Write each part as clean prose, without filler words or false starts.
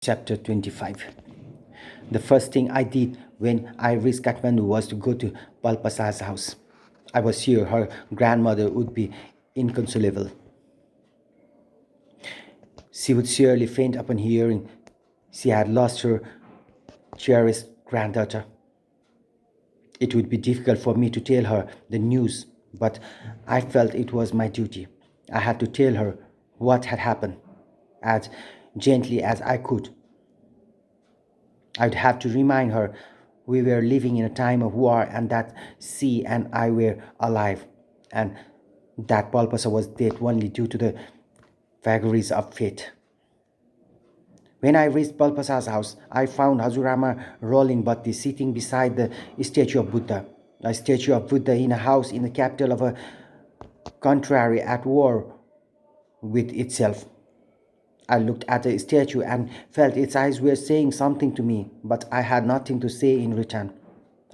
Chapter 25. The first thing I did when I reached Kathmandu was to go to PALPASA's house. I was sure her grandmother would be inconsolable. She would surely faint upon hearing she had lost her cherished granddaughter. It would be difficult for me to tell her the news, but I felt it was my duty. I had to tell her what had happened as gently as I could. I'd have to remind her we were living in a time of war and that she and I were alive, and that Palpasa was dead only due to the vagaries of fate. When I reached Palpasa's house, I found Hazurama rolling bhatti sitting beside the statue of Buddha. A statue of Buddha in a house in the capital of a country at war with itself. I looked at the statue and felt its eyes were saying something to me, but I had nothing to say in return.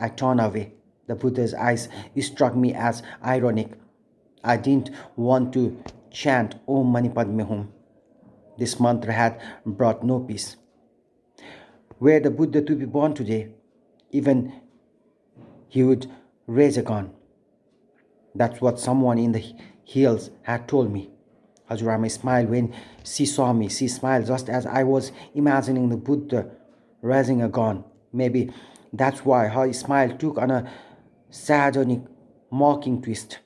I turned away. The Buddha's eyes struck me as ironic. I didn't want to chant Om Mani Padme Hum. This mantra had brought no peace. Were the Buddha to be born today, even he would raise a gun. That's what someone in the hills had told me. Hajurama smiled when she saw me. She smiled just as I was imagining the Buddha raising a gun. Maybe that's why her smile took on a sardonic, mocking twist.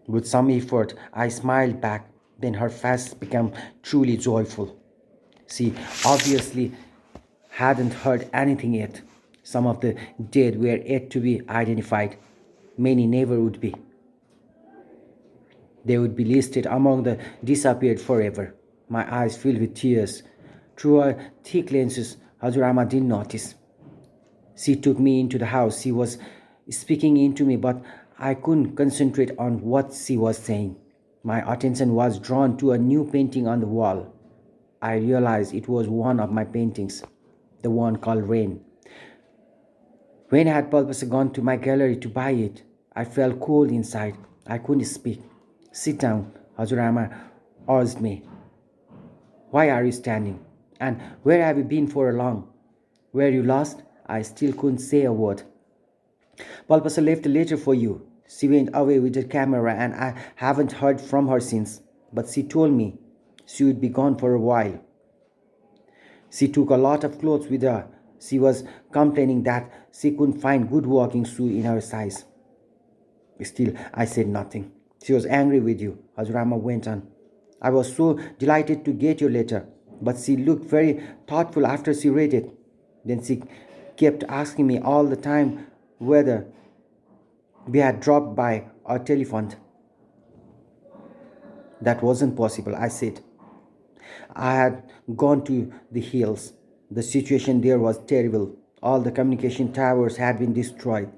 With some effort, I smiled back. Then her face became truly joyful. She obviously hadn't heard anything yet. Some of the dead were yet to be identified. Many never would be. They would be listed among the disappeared forever. My eyes filled with tears. Through her thick lenses, Hajurama didn't notice. She took me into the house. She was speaking into me, but I couldn't concentrate on what she was saying. My attention was drawn to a new painting on the wall. I realized it was one of my paintings, the one called Rain. When I had purposely gone to my gallery to buy it, I felt cold inside. I couldn't speak. Sit down, Hajurama urged me. Why are you standing? And where have you been for long? Were you lost? I still couldn't say a word. Palpasa left a letter for you. She went away with the camera and I haven't heard from her since. But she told me she would be gone for a while. She took a lot of clothes with her. She was complaining that she couldn't find good walking shoes in her size. Still, I said nothing. She was angry with you, Hajurama went on. I was so delighted to get your letter, but she looked very thoughtful after she read it. Then she kept asking me all the time whether we had dropped by or telephoned. That wasn't possible, I said. I had gone to the hills. The situation there was terrible. All the communication towers had been destroyed.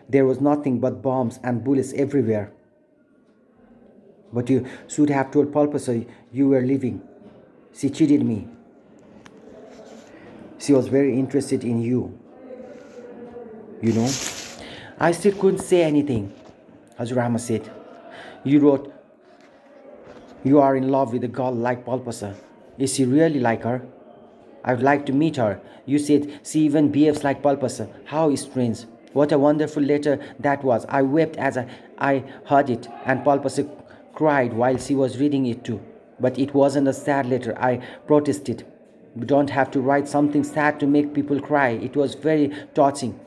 There was nothing but bombs and bullets everywhere. But you should have told Palpasa you were leaving. She cheated me. She was very interested in you. You know? I still couldn't say anything. Hajurama said. You wrote, you are in love with a girl like Palpasa. Is she really like her? I would like to meet her. You said she even behaves like Palpasa. How strange. What a wonderful letter that was. I wept as I heard it, and Palpasa cried while she was reading it too. But it wasn't a sad letter, I protested. We don't have to write something sad to make people cry. It was very touching.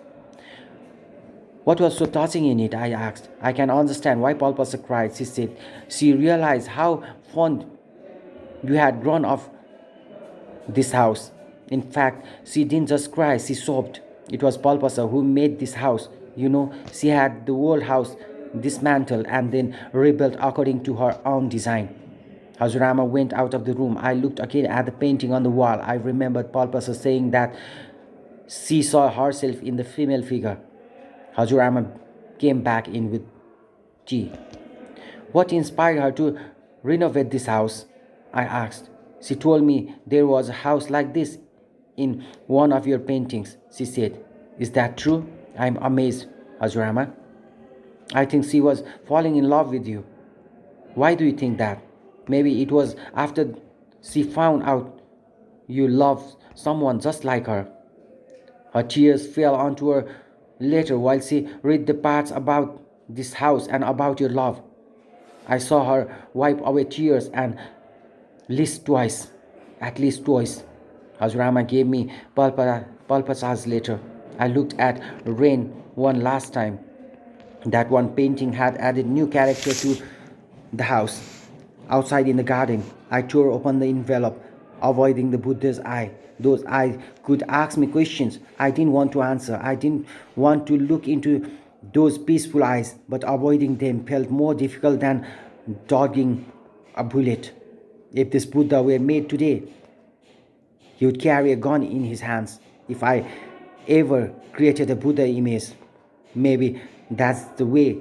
What was so touching in it? I asked. I can understand why Palpasa cried, she said. She realized how fond you had grown of this house. In fact, she didn't just cry, she sobbed. It was Palpasa who made this house. You know, she had the old house dismantled and then rebuilt according to her own design. Hajurama went out of the room. I looked again at the painting on the wall. I remembered Palpasa saying that she saw herself in the female figure. Hajurama came back in with tea. What inspired her to renovate this house? I asked. She told me there was a house like this in one of your paintings, she said. Is that true? I'm amazed, Hajurama. I think she was falling in love with you. Why do you think that? Maybe it was after she found out You love someone just like her. Her tears fell onto her letter while she read the parts about this house and about your love. I saw her wipe away tears and list twice, at least twice. Hazurama gave me Palpasa's letter. I looked at Rain one last time. That one painting had added new character to the house. Outside in the garden, I tore open the envelope, avoiding the Buddha's eye. Those eyes could ask me questions I didn't want to answer. I didn't want to look into those peaceful eyes, but avoiding them felt more difficult than dodging a bullet. If this Buddha were made today, he would carry a gun in his hands. If I ever created a Buddha image, maybe that's the way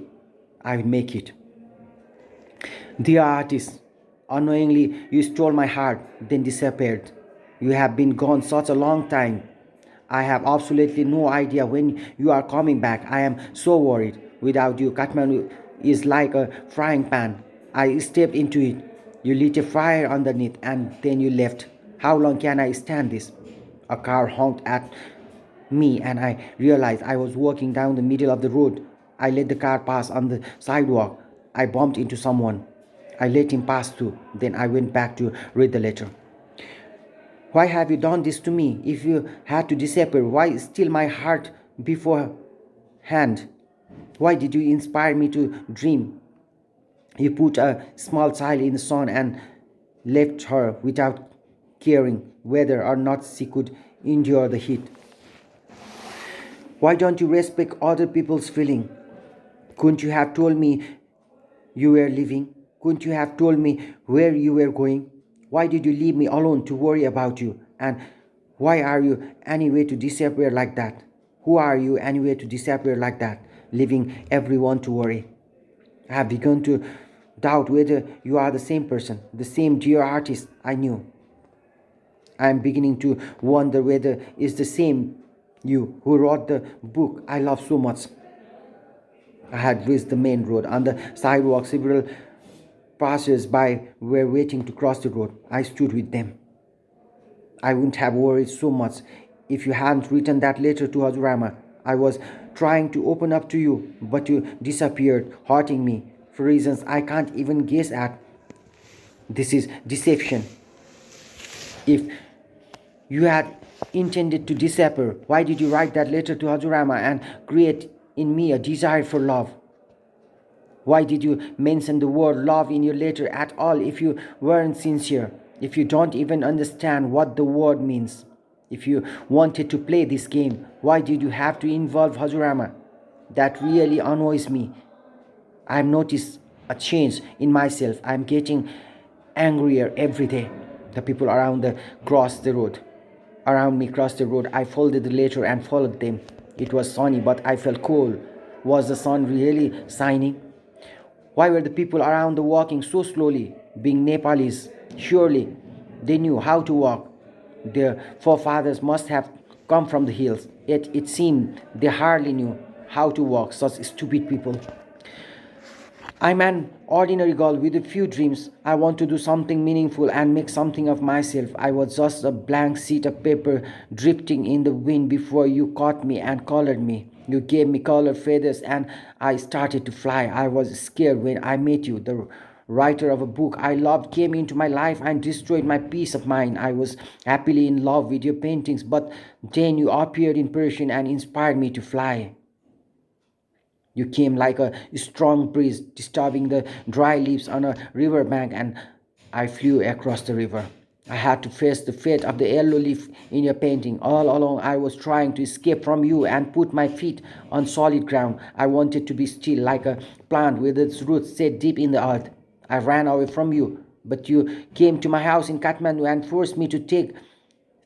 I would make it. Dear artist, unknowingly you stole my heart, then disappeared. You have been gone such a long time. I have absolutely no idea when you are coming back. I am so worried. Without you, Kathmandu is like a frying pan. I stepped into it. You lit a fire underneath and then you left. How long can I stand this? A car honked at me and I realized I was walking down the middle of the road. I let the car pass on the sidewalk. I bumped into someone. I let him pass too. Then I went back to read the letter. Why have you done this to me? If you had to disappear, why steal my heart beforehand? Why did you inspire me to dream? You put a small child in the sun and left her without caring whether or not she could endure the heat. Why don't you respect other people's feeling? Couldn't you have told me you were leaving? Couldn't you have told me where you were going? Why did you leave me alone to worry about you? And why are you anyway to disappear like that? Who are you anyway to disappear like that, leaving everyone to worry? I have begun to doubt whether you are the same person, the same dear artist I knew. I am beginning to wonder whether it's the same you who wrote the book I love so much. I had reached the main road. On the sidewalk, several passers-by were waiting to cross the road. I stood with them. I wouldn't have worried so much if you hadn't written that letter to Hazurama. I was trying to open up to you, but you disappeared, hurting me for reasons I can't even guess at. This is deception. If you had intended to disappear, why did you write that letter to Hazurama and create in me a desire for love? Why did you mention the word love in your letter at all if you weren't sincere? If you don't even understand what the word means? If you wanted to play this game, why did you have to involve Hazurama? That really annoys me. I've noticed a change in myself. I'm getting angrier every day. The people around me crossed the road. I folded the letter and followed them. It was sunny, but I felt cold. Was the sun really shining? Why were the people around the walking so slowly? Being Nepalis, surely they knew how to walk. Their forefathers must have come from the hills. Yet it seemed they hardly knew how to walk, such stupid people. I'm an ordinary girl with a few dreams. I want to do something meaningful and make something of myself. I was just a blank sheet of paper drifting in the wind before you caught me and colored me. You gave me colored feathers and I started to fly. I was scared when I met you. The writer of a book I loved came into my life and destroyed my peace of mind. I was happily in love with your paintings, but then you appeared in person and inspired me to fly. You came like a strong breeze, disturbing the dry leaves on a river bank, and I flew across the river. I had to face the fate of the yellow leaf in your painting. All along, I was trying to escape from you and put my feet on solid ground. I wanted to be still, like a plant with its roots set deep in the earth. I ran away from you, but you came to my house in Kathmandu and forced me to take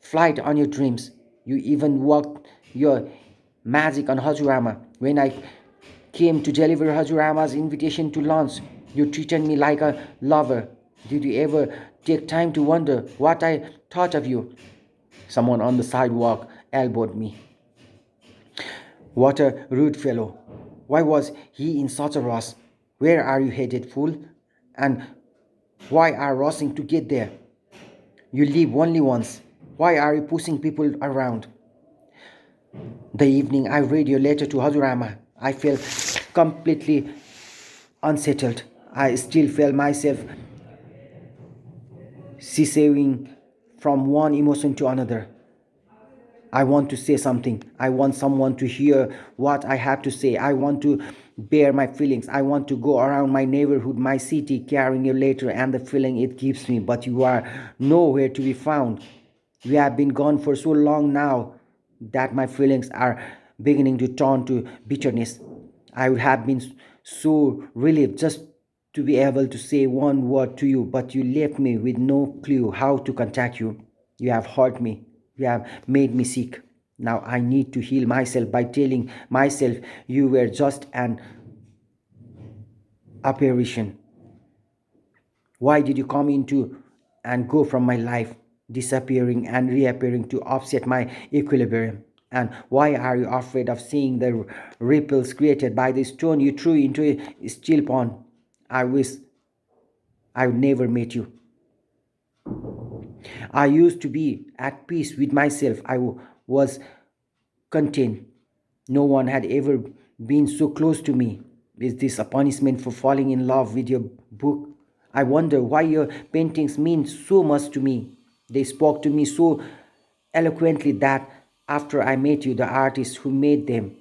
flight on your dreams. You even worked your magic on Hazurama. When I came to deliver Hazurama's invitation to lunch, you treated me like a lover. Did you ever take time to wonder what I thought of you? Someone on the sidewalk elbowed me. What a rude fellow. Why was he in such a rush? Where are you headed, fool? And why are rushing to get there? You live only once. Why are you pushing people around? The evening I read your letter to Hazurama, I felt completely unsettled. I still felt myself seesawing from one emotion to another. I want to say something. I want someone to hear what I have to say. I want to bear my feelings. I want to go around my neighborhood, my city, carrying a letter and the feeling it gives me. But you are nowhere to be found. You have been gone for so long now that my feelings are beginning to turn to bitterness. I would have been so relieved just to be able to say one word to you, but you left me with no clue how to contact you. You have hurt me. You have made me sick. Now I need to heal myself by telling myself you were just an apparition. Why did you come into and go from my life, disappearing and reappearing to upset my equilibrium? And why are you afraid of seeing the ripples created by the stone you threw into a still pond? I wish I would never met you. I used to be at peace with myself. Was content. No one had ever been so close to me. Is this a punishment for falling in love with your book? I wonder why your paintings mean so much to me. They spoke to me so eloquently that after I met you, the artist who made them,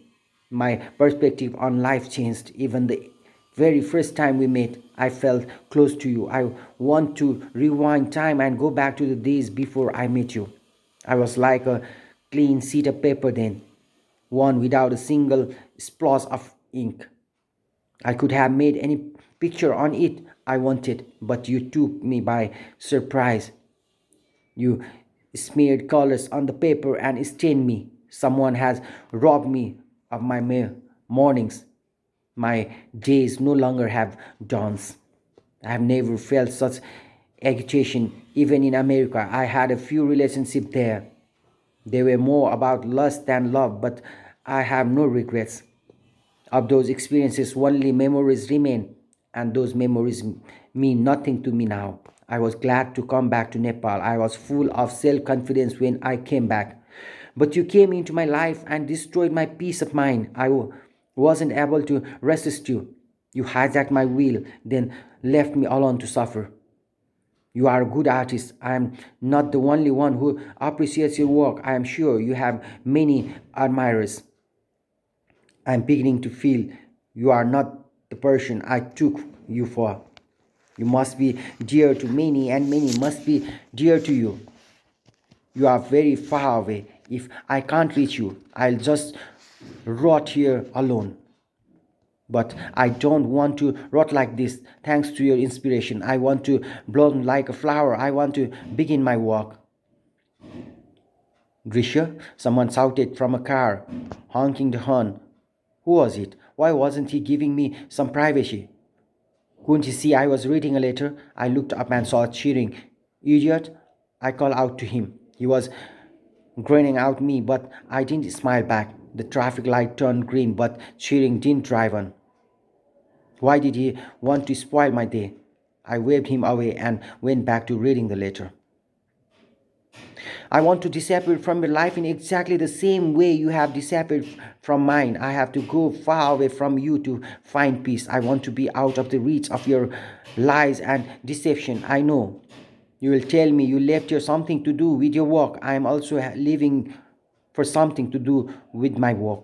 my perspective on life changed. Even the very first time we met, I felt close to you. I want to rewind time and go back to the days before I met you. I was like a clean sheet of paper then, one without a single splash of ink. I could have made any picture on it I wanted, but you took me by surprise. You smeared colors on the paper and stained me. Someone has robbed me of my mornings. My days no longer have dawns. I have never felt such agitation. Even in America, I had a few relationships there. They were more about lust than love, but I have no regrets. Of those experiences, only memories remain, and those memories mean nothing to me now. I was glad to come back to Nepal. I was full of self confidence when I came back. But you came into my life and destroyed my peace of mind. Wasn't able to resist you. You hijacked my will, then left me alone to suffer. You are a good artist. I am not the only one who appreciates your work. I am sure you have many admirers. I am beginning to feel you are not the person I took you for. You must be dear to many, and many must be dear to you. You are very far away. If I can't reach you, I'll just rot here alone. But I don't want to rot like this. Thanks to your inspiration, I want to bloom like a flower. I want to begin my walk. Drisha, someone shouted from a car, honking the horn. Who was it? Why wasn't he giving me some privacy? Couldn't you see I was reading a letter? I looked up and saw cheering. Idiot! I called out to him. He was grinning at me, but I didn't smile back. The traffic light turned green, but cheering didn't drive on. Why did he want to spoil my day? I waved him away and went back to reading the letter. I want to disappear from your life in exactly the same way you have disappeared from mine. I have to go far away from you to find peace. I want to be out of the reach of your lies and deception. I know. You will tell me you left here something to do with your work. I am also leaving for something to do with my work.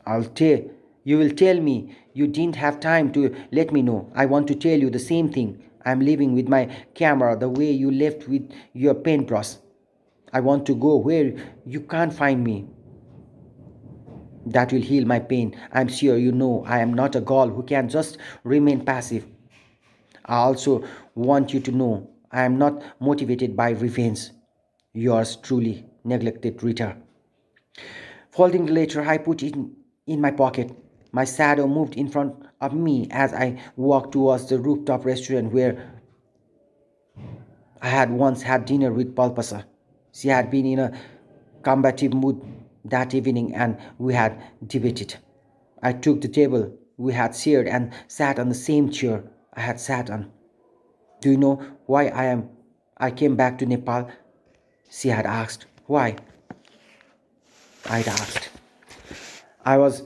I'll tell you will tell me you didn't have time to let me know. I want to tell you the same thing. I'm leaving with my camera the way you left with your paintbrush. I want to go where you can't find me. That will heal my pain. I'm sure you know I am not a girl who can just remain passive. I also want you to know I am not motivated by revenge. Yours truly, neglected Rita. Folding the letter, I put it in my pocket. My shadow moved in front of me as I walked towards the rooftop restaurant where I had once had dinner with PALPASA. She had been in a combative mood that evening and we had debated. I took the table we had shared and sat on the same chair I had sat on. Do you know why I came back to Nepal? she had asked. Why? I'd asked. I was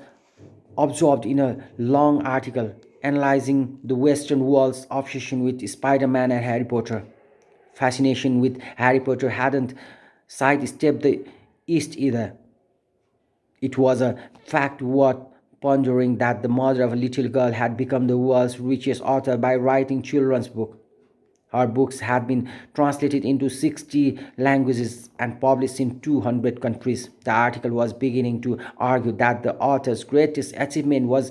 absorbed in a long article analyzing the Western world's obsession with Spider Man and Harry Potter. Fascination with Harry Potter hadn't sidestepped the East either. It was a fact worth pondering that the mother of a little girl had become the world's richest author by writing children's books. Her books had been translated into 60 languages and published in 200 countries. The article was beginning to argue that the author's greatest achievement was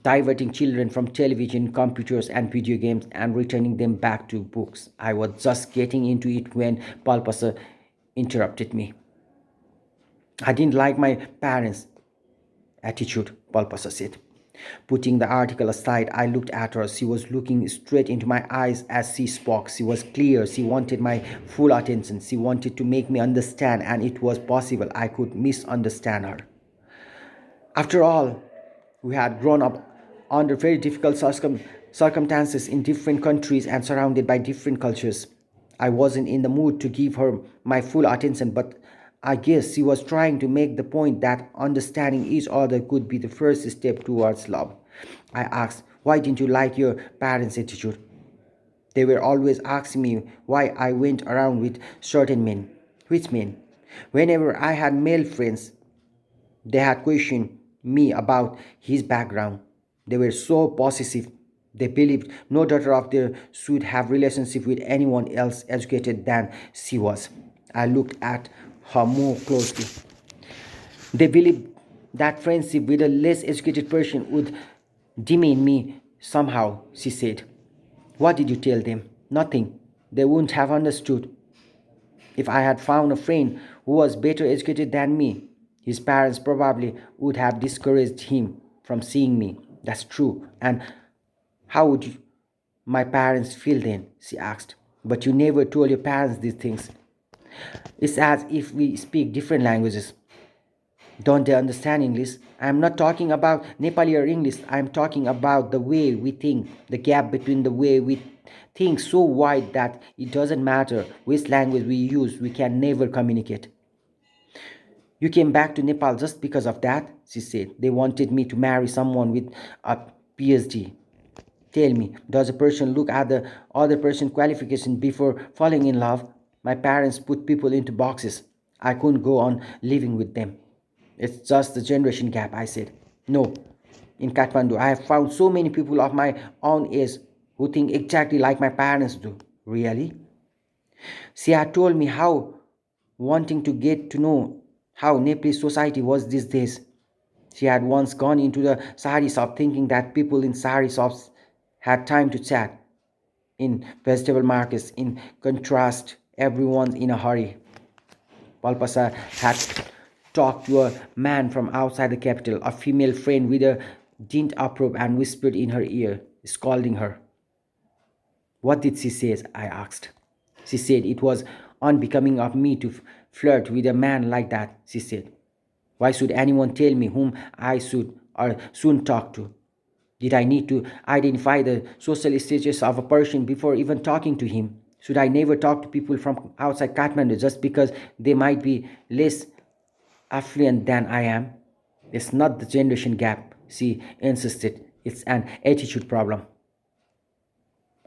diverting children from television, computers, and video games and returning them back to books. I was just getting into it when PALPASA interrupted me. I didn't like my parents' attitude, Palpasa said. Putting the article aside, I looked at her. She was looking straight into my eyes as she spoke. She was clear. She wanted my full attention. She wanted to make me understand, and it was possible I could misunderstand her. After all, we had grown up under very difficult circumstances in different countries and surrounded by different cultures. I wasn't in the mood to give her my full attention, but I guess she was trying to make the point that understanding each other could be the first step towards love. I asked, why didn't you like your parents' attitude? They were always asking me why I went around with certain men. Which men? Whenever I had male friends, they had questioned me about his background. They were so possessive. They believed no daughter of theirs should have relationship with anyone else educated than she was. I looked at her more closely. They believed that friendship with a less educated person would demean me somehow, she said. What did you tell them? Nothing. They wouldn't have understood. If I had found a friend who was better educated than me, his parents probably would have discouraged him from seeing me. That's true. And how would my parents feel then? She asked. But you never told your parents these things. It's as if we speak different languages. Don't they understand English? I am not talking about Nepali or English. I am talking about the way we think. The gap between the way we think so wide that it doesn't matter which language we use, we can never communicate. You came back to Nepal just because of that, she said. They wanted me to marry someone with a PhD. Tell me, does a person look at the other person's qualification before falling in love? My parents put people into boxes. I couldn't go on living with them. It's just the generation gap, I said. No. In Kathmandu, I have found so many people of my own age who think exactly like my parents do. Really? She had told me how wanting to get to know how Nepalese society was these days. She had once gone into the sari shop thinking that people in sari shops had time to chat. In vegetable markets, in contrast, everyone's in a hurry. Palpasa had talked to a man from outside the capital. A female friend with a didn't approve and whispered in her ear, scolding her. What did she say? I asked. She said it was unbecoming of me to flirt with a man like that, she said. Why should anyone tell me whom I should or soon talk to? Did I need to identify the social status of a person before even talking to him? Should I never talk to people from outside Kathmandu just because they might be less affluent than I am? It's not the generation gap, she insisted. It's an attitude problem.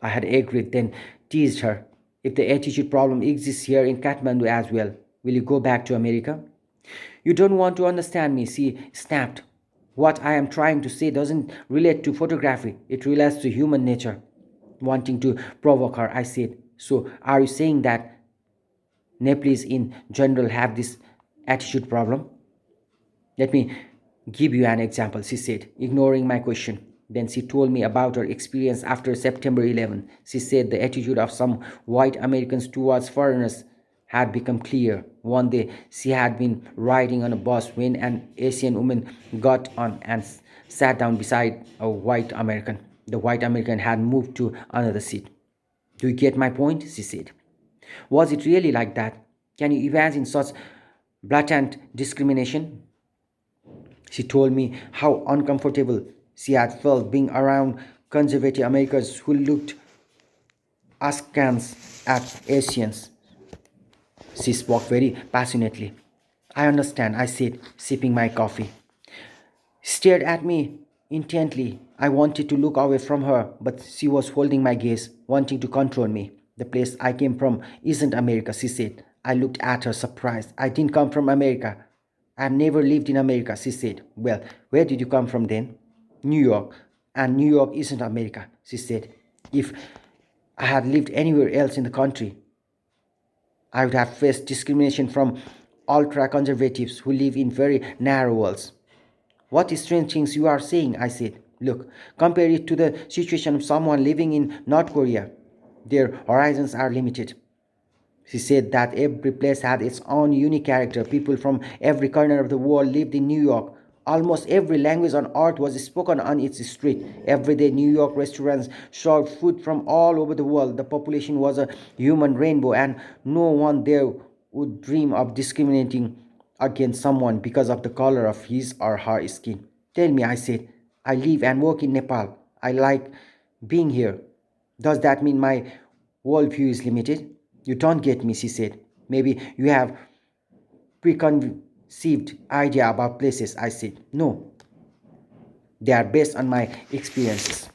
I had agreed, then teased her. If the attitude problem exists here in Kathmandu as well, will you go back to America? You don't want to understand me, she snapped. What I am trying to say doesn't relate to photography, it relates to human nature. Wanting to provoke her, I said, so are you saying that Nepalese in general have this attitude problem? Let me give you an example, she said, ignoring my question. Then she told me about her experience after September 11. She said the attitude of some white Americans towards foreigners had become clear. One day she had been riding on a bus when an Asian woman got on and sat down beside a white American. The white American had moved to another seat. Do you get my point? She said. Was it really like that? Can you imagine such blatant discrimination? She told me how uncomfortable she had felt being around conservative Americans who looked askance at Asians. She spoke very passionately. I understand, I said, sipping my coffee. Stared at me intently. I wanted to look away from her, but she was holding my gaze, wanting to control me. The place I came from isn't America, she said. I looked at her surprised. I didn't come from America. I've never lived in America, she said. Well, where did you come from then? New York. And New York isn't America, she said. If I had lived anywhere else in the country, I would have faced discrimination from ultra conservatives who live in very narrow worlds. What strange things you are saying, I said. Look, compare it to the situation of someone living in North Korea. Their horizons are limited. She said that every place had its own unique character. People from every corner of the world lived in New York. Almost every language on earth was spoken on its street. Every day, New York restaurants served food from all over the world. The population was a human rainbow, and no one there would dream of discriminating against someone because of the color of his or her skin. Tell me, I said, I live and work in Nepal. I like being here. Does that mean my worldview is limited? You don't get me, she said. Maybe you have preconceived idea about places, I said. No, they are based on my experiences.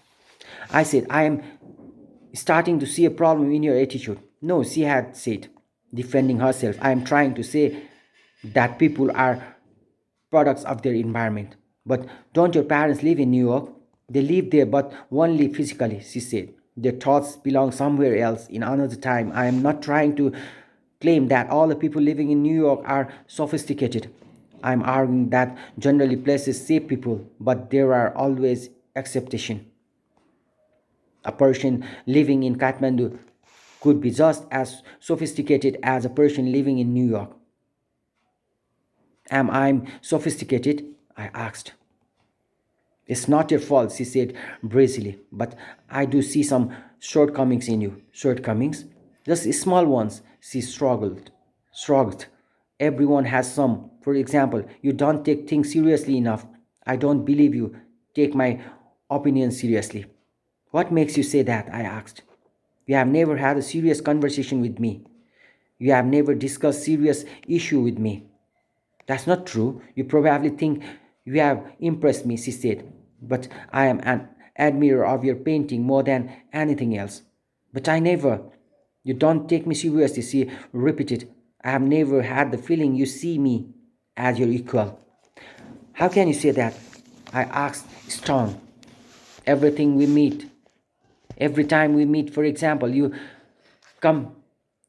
I said, I am starting to see a problem in your attitude. No, she had said, defending herself. I am trying to say that people are products of their environment. But don't your parents live in New York? They live there, but only physically, she said. Their thoughts belong somewhere else in another time. I am not trying to claim that all the people living in New York are sophisticated. I am arguing that generally places shape people, but there are always exceptions. A person living in Kathmandu could be just as sophisticated as a person living in New York. Am I sophisticated? I asked. It's not your fault, she said breezily, but I do see some shortcomings in you. Shortcomings? Just small ones, she struggled. Shrugged. Everyone has some. For example, you don't take things seriously enough. I don't believe you take my opinion seriously. What makes you say that? I asked. You have never had a serious conversation with me. You have never discussed serious issue with me. That's not true. You probably think you have impressed me, she said. But I am an admirer of your painting more than anything else. But I never. You don't take me seriously, she repeated. I have never had the feeling you see me as your equal. How can you say that? I asked, stunned. Everything we meet, every time we meet, for example, you come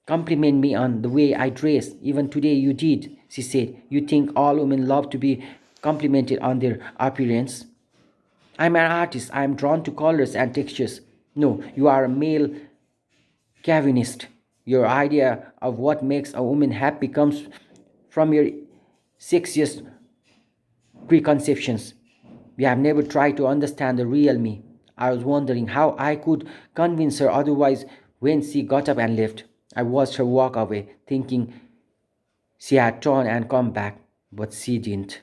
compliment me on the way I dress. Even today you did, she said. You think all women love to be complimented on their appearance? I'm an artist. I'm drawn to colors and textures. No, you are a male chauvinist. Your idea of what makes a woman happy comes from your sexiest preconceptions. We have never tried to understand the real me. I was wondering how I could convince her otherwise when she got up and left. I watched her walk away, thinking she had turned and come back, but she didn't.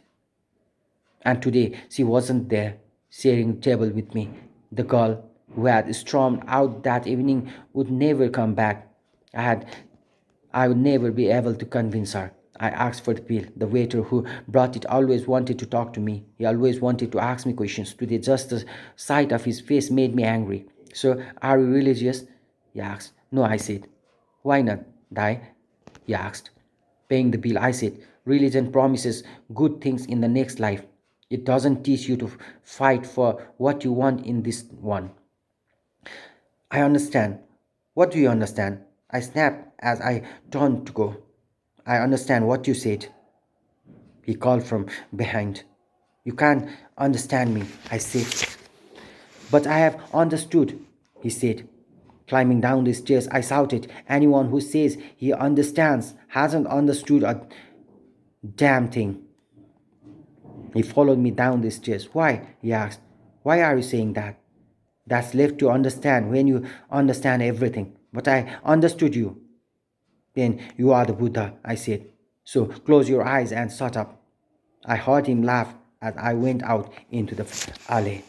And today she wasn't there, sharing the table with me. The girl who had stormed out that evening would never come back. I had I would never be able to convince her. I asked for the bill. The waiter who brought it always wanted to talk to me. He always wanted to ask me questions. Today, just the sight of his face made me angry. So, are you religious? He asked. No, I said. Why not? Die? He asked. Paying the bill, I said. Religion promises good things in the next life. It doesn't teach you to fight for what you want in this one. I understand. What do you understand? I snapped as I turned to go. I understand what you said, he called from behind. You can't understand me, I said. But I have understood, he said. Climbing down the stairs, I shouted, anyone who says he understands hasn't understood a damn thing. He followed me down the stairs. Why? He asked. Why are you saying that? That's left to understand when you understand everything. But I understood you. Then you are the Buddha, I said. So close your eyes and shut up. I heard him laugh as I went out into the alley.